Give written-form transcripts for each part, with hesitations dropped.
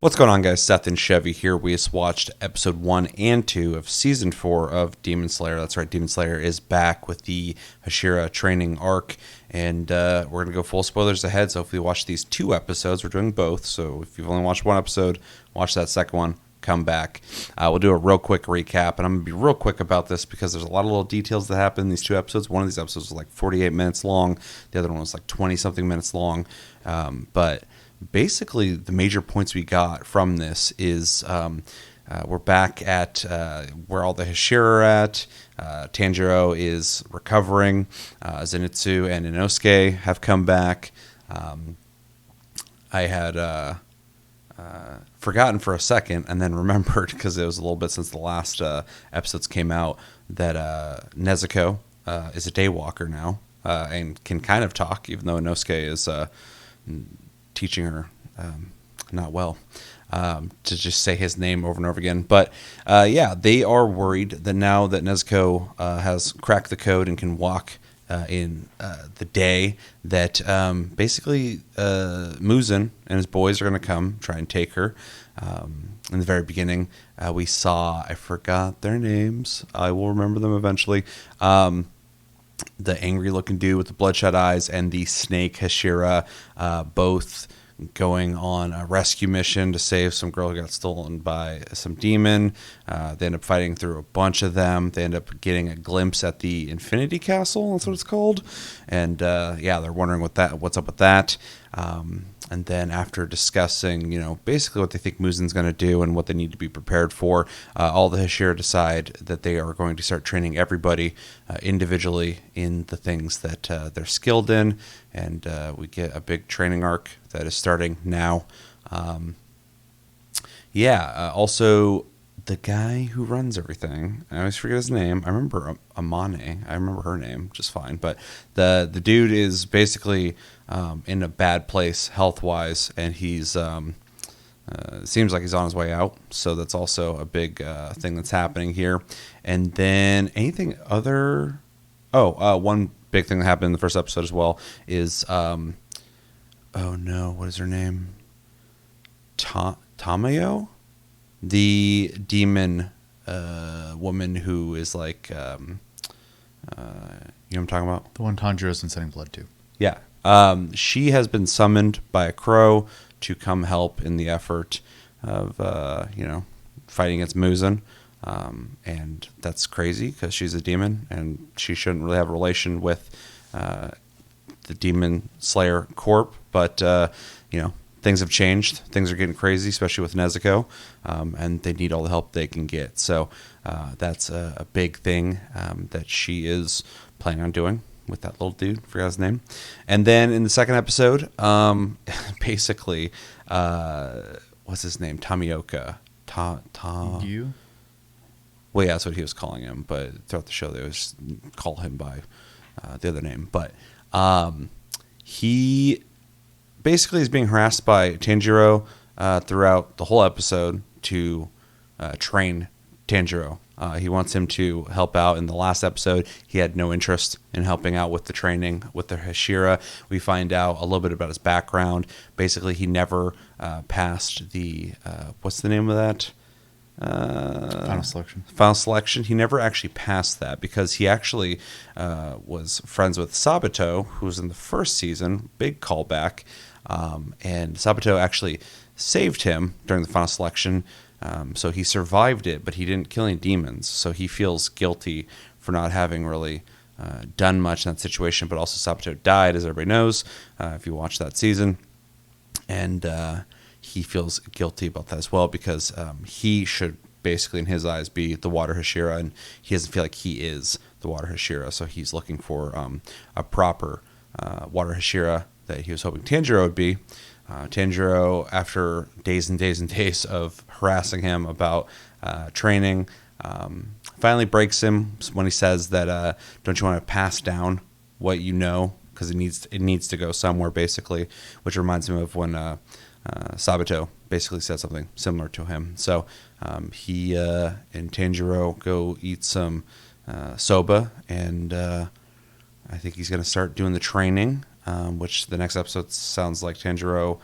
What's going on, guys? Seth and Chevy here. We just watched episode 1 and 2 of season 4 of Demon Slayer. That's right, Demon Slayer is back with the Hashira training arc, and we're going to go full spoilers ahead, so hopefully you watch these 2 episodes. We're doing both, so if you've only watched 1 episode, watch that second one, come back. We'll do a real quick recap, and I'm going to be real quick about this because there's a lot of little details that happen in these 2 episodes. One of these episodes was like 48 minutes long. The other one was like 20-something minutes long, but basically the major points we got from this is we're back at where all the Hashira are at. Tanjiro is recovering. Zenitsu and Inosuke have come back. I had forgotten for a second and then remembered, because it was a little bit since the last episodes came out, that Nezuko is a daywalker now and can kind of talk, even though Inosuke is teaching her not well to just say his name over and over again. But yeah, they are worried that now that Nezuko has cracked the code and can walk in the day, that basically Muzan and his boys are going to come try and take her. In the very beginning, we saw, I forgot their names, I will remember them eventually, the angry-looking dude with the bloodshot eyes and the snake Hashira, both going on a rescue mission to save some girl who got stolen by some demon. They end up fighting through a bunch of them. They end up getting a glimpse at the Infinity Castle, that's what it's called. And yeah, they're wondering what's up with that. And then after discussing, basically what they think Muzan's going to do and what they need to be prepared for, all the Hashira decide that they are going to start training everybody individually in the things that they're skilled in. And we get a big training arc that is starting now. Also, the guy who runs everything, I always forget his name. I remember Amane. I remember her name just fine. But the dude is basically in a bad place health-wise, and he's seems like he's on his way out. So that's also a big thing that's happening here. And then anything other... one big thing that happened in the first episode as well is... oh no, what is her name? Tamayo? The demon woman who is like... you know what I'm talking about? The one Tanjiro's been sending blood to. Yeah. She has been summoned by a crow to come help in the effort of, fighting against Muzan. And that's crazy because she's a demon and she shouldn't really have a relation with the Demon Slayer Corp. But, things have changed. Things are getting crazy, especially with Nezuko, and they need all the help they can get. So that's a big thing that she is planning on doing with that little dude. Forgot his name. And then in the second episode, basically, what's his name? Tamioka. You? Well, yeah, that's what he was calling him. But throughout the show, they always call him by the other name. But he basically is being harassed by Tanjiro throughout the whole episode to train Tanjiro. He wants him to help out. In the last episode, he had no interest in helping out with the training with the Hashira. We find out a little bit about his background. Basically, he never passed the, what's the name of that? Final selection. Final selection. He never actually passed that because he actually was friends with Sabato, who was in the first season. Big callback. And Sabato actually saved him during the final selection. So he survived it, but he didn't kill any demons. So he feels guilty for not having really done much in that situation. But also Sabato died, as everybody knows, if you watch that season. And he feels guilty about that as well because he should basically, in his eyes, be the Water Hashira, and he doesn't feel like he is the Water Hashira. So he's looking for a proper Water Hashira that he was hoping Tanjiro would be. Tanjiro, after days and days and days of harassing him about training, finally breaks him when he says that don't you want to pass down what you know, because it needs to go somewhere, basically, which reminds me of when Sabato basically said something similar to him. So he and Tanjiro go eat some soba, and I think he's going to start doing the training, which the next episode sounds like Tanjiro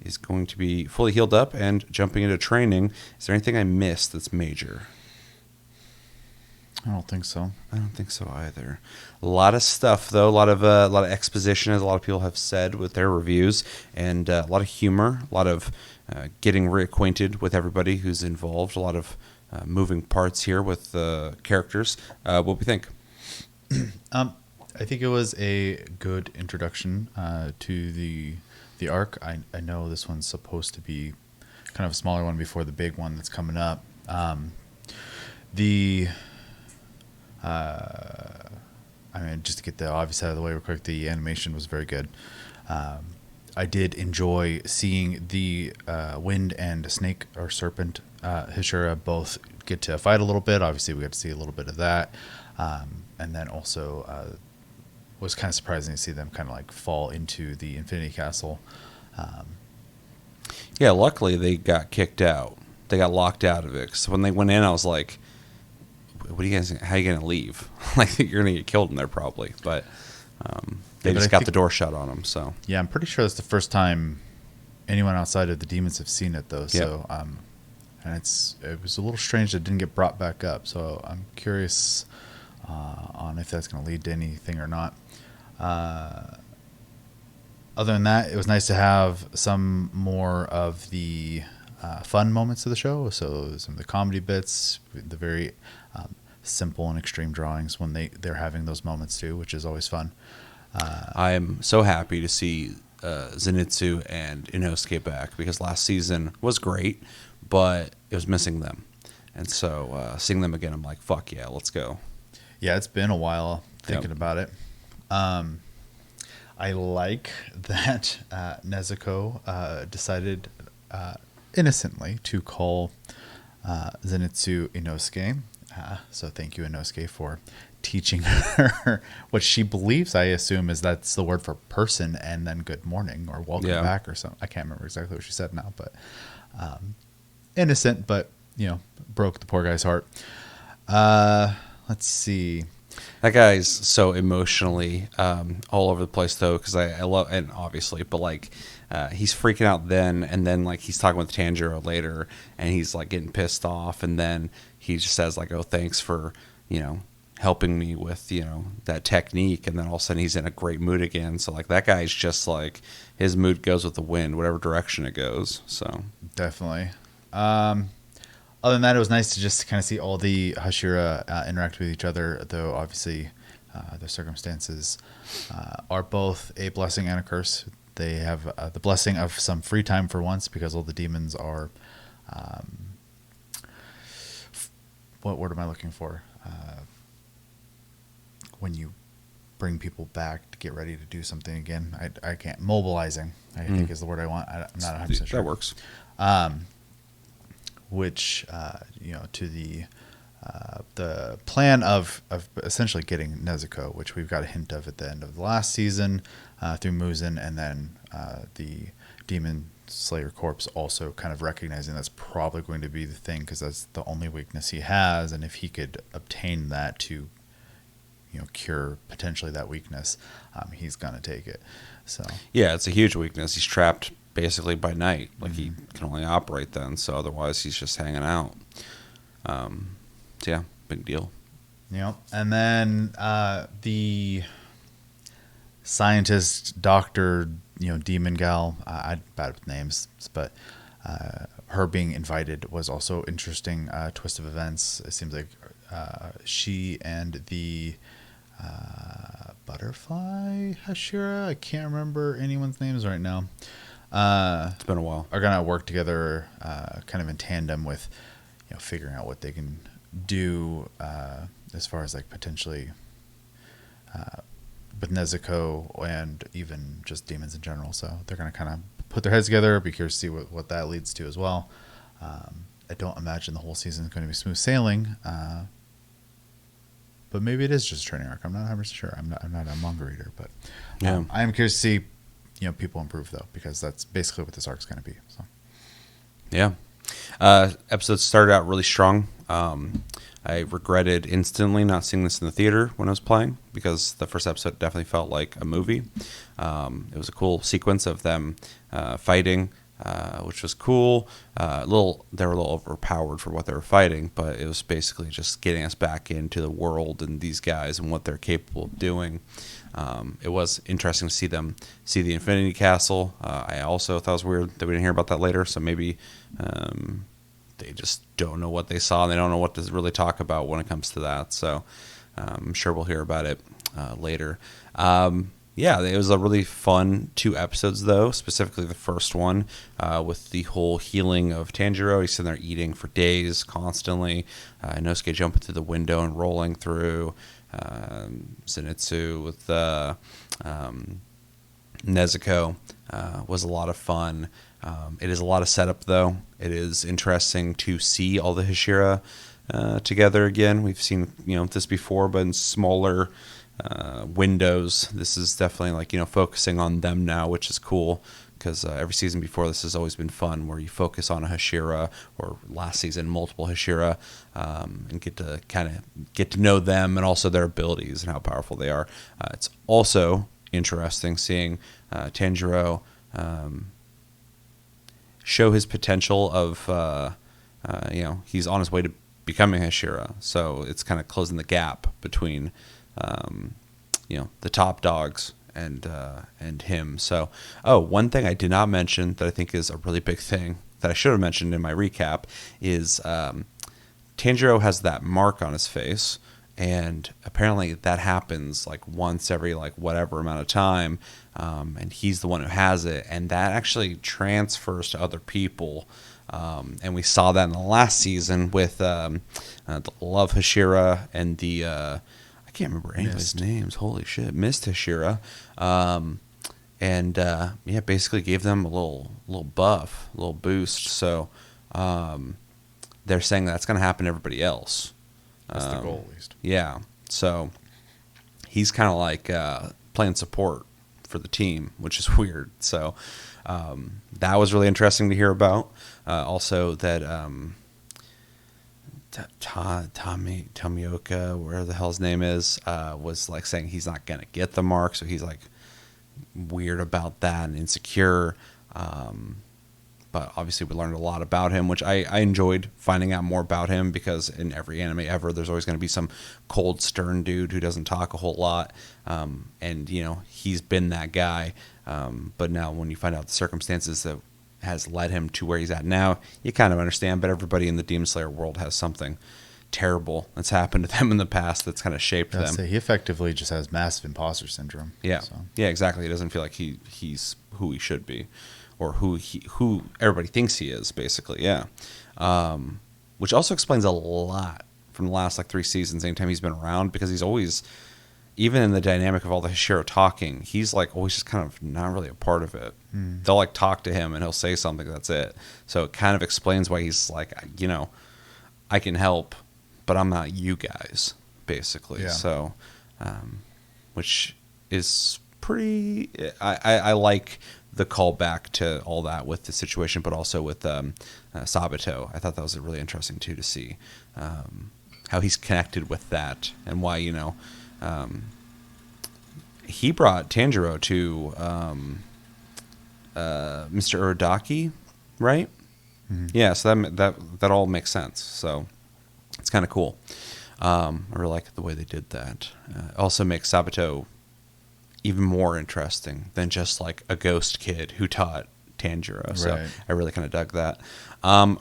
is going to be fully healed up and jumping into training. Is there anything I missed that's major? I don't think so. I don't think so either. A lot of stuff, though. A lot of exposition, as a lot of people have said with their reviews, and a lot of humor. A lot of getting reacquainted with everybody who's involved. A lot of moving parts here with characters. What do we think? I think it was a good introduction to the arc. I know this one's supposed to be kind of a smaller one before the big one that's coming up. I mean, just to get the obvious out of the way real quick, the animation was very good. I did enjoy seeing the wind and snake or serpent Hashira both get to fight a little bit. Obviously, we got to see a little bit of that. And then also was kind of surprising to see them kind of like fall into the Infinity Castle. Yeah, luckily they got kicked out. They got locked out of it. So when they went in, I was like, "What are you guys? How are you going to leave? Like you're going to get killed in there probably." But they just got the door shut on them. So yeah, I'm pretty sure that's the first time anyone outside of the demons have seen it, though. Yep. So and it was a little strange that it didn't get brought back up. So I'm curious on if that's going to lead to anything or not. Other than that, it was nice to have some more of the fun moments of the show. So some of the comedy bits, the very simple and extreme drawings when they're having those moments too, which is always fun. I'm so happy to see Zenitsu and Inosuke back because last season was great, but it was missing them. And so seeing them again, I'm like, fuck yeah, let's go. Yeah, it's been a while thinking about it. I like that Nezuko decided innocently to call Zenitsu Inosuke. So thank you, Inosuke, for teaching her what she believes, I assume, is that's the word for person, and then good morning or welcome back or something. I can't remember exactly what she said now, but innocent, but, broke the poor guy's heart. Let's see. That guy's so emotionally all over the place, though, because I love, and obviously, but like he's freaking out then, and then like he's talking with Tanjiro later, and he's like getting pissed off, and then he just says like, "Oh, thanks for helping me with that technique," and then all of a sudden he's in a great mood again. So like that guy's just like his mood goes with the wind, whatever direction it goes. So definitely. Other than that, it was nice to just kind of see all the Hashira interact with each other, though obviously their circumstances are both a blessing and a curse. They have the blessing of some free time for once because all the demons are... what word am I looking for? When you bring people back to get ready to do something again. I can't... Mobilizing, I think is the word I want. I'm not 100% sure. That works. Which to the plan of essentially getting Nezuko, which we've got a hint of at the end of the last season through Muzan, and then the Demon Slayer Corpse also kind of recognizing that's probably going to be the thing because that's the only weakness he has, and if he could obtain that to cure potentially that weakness, he's gonna take it. So yeah, it's a huge weakness. He's trapped basically by night, like he can only operate then, so otherwise he's just hanging out. So yeah, big deal. And then the scientist, doctor, demon gal, I'm bad with names, but her being invited was also interesting twist of events. It seems like she and the butterfly Hashira, I can't remember anyone's names right now, it's been a while, are gonna work together kind of in tandem with figuring out what they can do as far as like potentially with Nezuko and even just demons in general. So they're gonna kind of put their heads together. Be curious to see what that leads to as well. I don't imagine the whole season is going to be smooth sailing, but maybe it is just a training arc. I'm not 100% sure. I'm not a manga reader, but I am curious to see people improve though, because that's basically what this arc is going to be. So yeah, episode started out really strong. I regretted instantly not seeing this in the theater when I was playing because the first episode definitely felt like a movie. It was a cool sequence of them fighting. which was cool. They were a little overpowered for what they were fighting, but it was basically just getting us back into the world and these guys and what they're capable of doing. It was interesting to see them see the Infinity Castle. I also thought it was weird that we didn't hear about that later, so maybe they just don't know what they saw and they don't know what to really talk about when it comes to that. So I'm sure we'll hear about it later. Yeah, it was a really fun 2 episodes, though, specifically the first one with the whole healing of Tanjiro. He's sitting there eating for days constantly. Inosuke jumping through the window and rolling through. Zenitsu with Nezuko was a lot of fun. It is a lot of setup, though. It is interesting to see all the Hashira together again. We've seen this before, but in smaller windows. This is definitely like focusing on them now, which is cool because every season before this has always been fun, where you focus on a Hashira, or last season multiple Hashira, and get to know them and also their abilities and how powerful they are. It's also interesting seeing Tanjiro show his potential of he's on his way to becoming Hashira, so it's kind of closing the gap between the top dogs and him. So, one thing I did not mention that I think is a really big thing that I should have mentioned in my recap is Tanjiro has that mark on his face, and apparently that happens like once every like whatever amount of time, and he's the one who has it, and that actually transfers to other people. And we saw that in the last season with the Love Hashira and the I can't remember anybody's names. Holy shit, Mist Hashira, and basically gave them a little buff, a little boost. So they're saying that's going to happen to everybody else. That's the goal, at least. Yeah. So he's kind of like playing support for the team, which is weird. So that was really interesting to hear about. Also, that Tomioka, where the hell his name is, was like saying he's not gonna get the mark, so he's like weird about that and insecure. But obviously we learned a lot about him, which I enjoyed finding out more about him, because in every anime ever, there's always going to be some cold, stern dude who doesn't talk a whole lot. And, he's been that guy. But now when you find out the circumstances that has led him to where he's at now, you kind of understand. But everybody in the Demon Slayer world has something terrible that's happened to them in the past that's kind of shaped them. He effectively just has massive imposter syndrome. Yeah. So. Yeah, exactly. He doesn't feel like he's who he should be, or who everybody thinks he is, basically. Yeah. Which also explains a lot from the last 3 seasons anytime he's been around, because he's always, even in the dynamic of all the Hashira talking, he's always just kind of not really a part of it. They'll talk to him and he'll say something, that's it. So it kind of explains why he's I can help, but I'm not you guys, basically. Yeah. So which is pretty, I like the callback to all that with the situation, but also with Sabato. I thought that was really interesting too, to see how he's connected with that, and why he brought Tanjiro to Mr. Urodaki, right? Mm-hmm. Yeah, so that all makes sense. So it's kind of cool. I really like the way they did that. Also makes Sabato even more interesting than just a ghost kid who taught Tanjiro. So right. I really kind of dug that.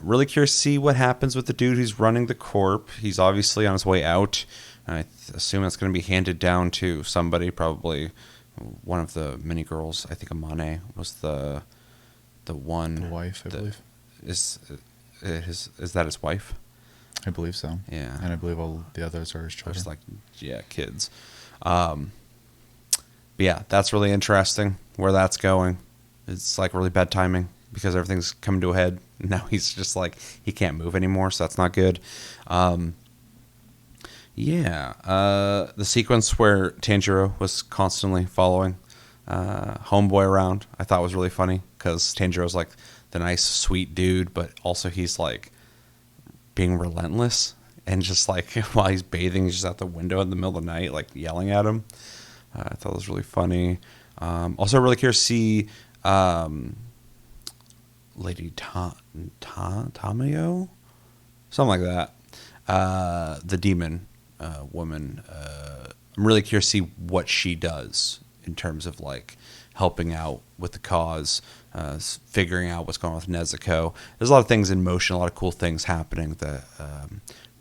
Really curious to see what happens with the dude who's running the corp. He's obviously on his way out. I assume that's going to be handed down to somebody, probably one of the mini girls. I think Amane was the one. The wife, I believe. Is that his wife? I believe so. Yeah. And I believe all the others are his children. Just kids. But yeah, that's really interesting where that's going. It's really bad timing, because everything's coming to a head. Now he's just he can't move anymore, so that's not good. The sequence where Tanjiro was constantly following Homeboy around, I thought was really funny, because Tanjiro's the nice, sweet dude, but also he's being relentless, and just while he's bathing, he's just out the window in the middle of the night, yelling at him. I thought it was really funny. Also, really curious to see Lady Tamayo, something like that. The demon woman. I'm really curious to see what she does in terms of like helping out with the cause, figuring out what's going on with Nezuko. There's a lot of things in motion, a lot of cool things happening that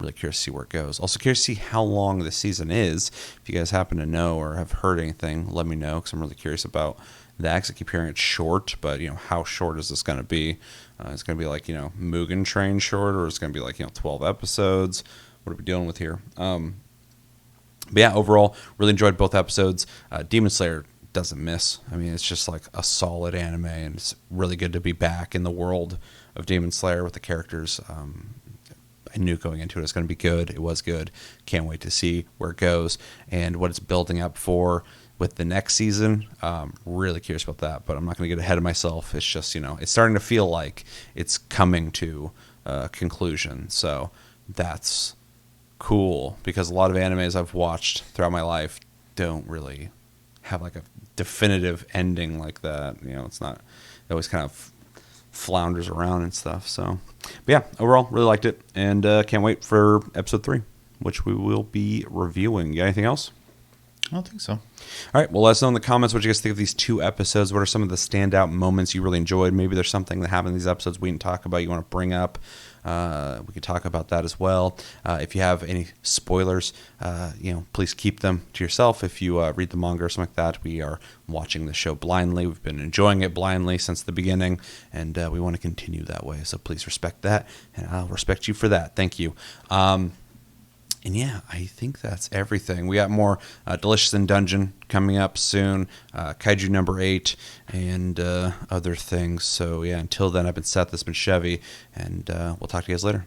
really curious to see where it goes. Also curious to see how long the season is. If you guys happen to know or have heard anything, let me know because I'm really curious about that. Cause I keep hearing it's short, but how short is this going to be? It's going to be like Mugen Train short, or it's going to be like 12 episodes. What are we dealing with here? But yeah, overall, really enjoyed both episodes. Demon Slayer doesn't miss. I mean, it's just like a solid anime, and it's really good to be back in the world of Demon Slayer with the characters. I knew going into it was going to be good. It was good. Can't wait to see where it goes and what it's building up for with the next season. Really curious about that, but I'm not going to get ahead of myself. It's just, it's starting to feel like it's coming to a conclusion. So that's cool because a lot of animes I've watched throughout my life don't really have like a definitive ending like that. It's not, it always kind of flounders around and stuff. So, but yeah, overall, really liked it, and can't wait for episode 3, which we will be reviewing. You got anything else? I don't think so. All right, well, let us know in the comments what you guys think of these 2 episodes. What are some of the standout moments you really enjoyed? Maybe there's something that happened in these episodes we didn't talk about you want to bring up. We could talk about that as well. If you have any spoilers, please keep them to yourself. If you read the manga or something like that, we are watching the show blindly. We've been enjoying it blindly since the beginning, and we want to continue that way. So please respect that, and I'll respect you for that. Thank you. And yeah, I think that's everything. We got more Delicious in Dungeon coming up soon, Kaiju number 8, and other things. So yeah, until then, I've been Seth, this has been Chevy, and we'll talk to you guys later.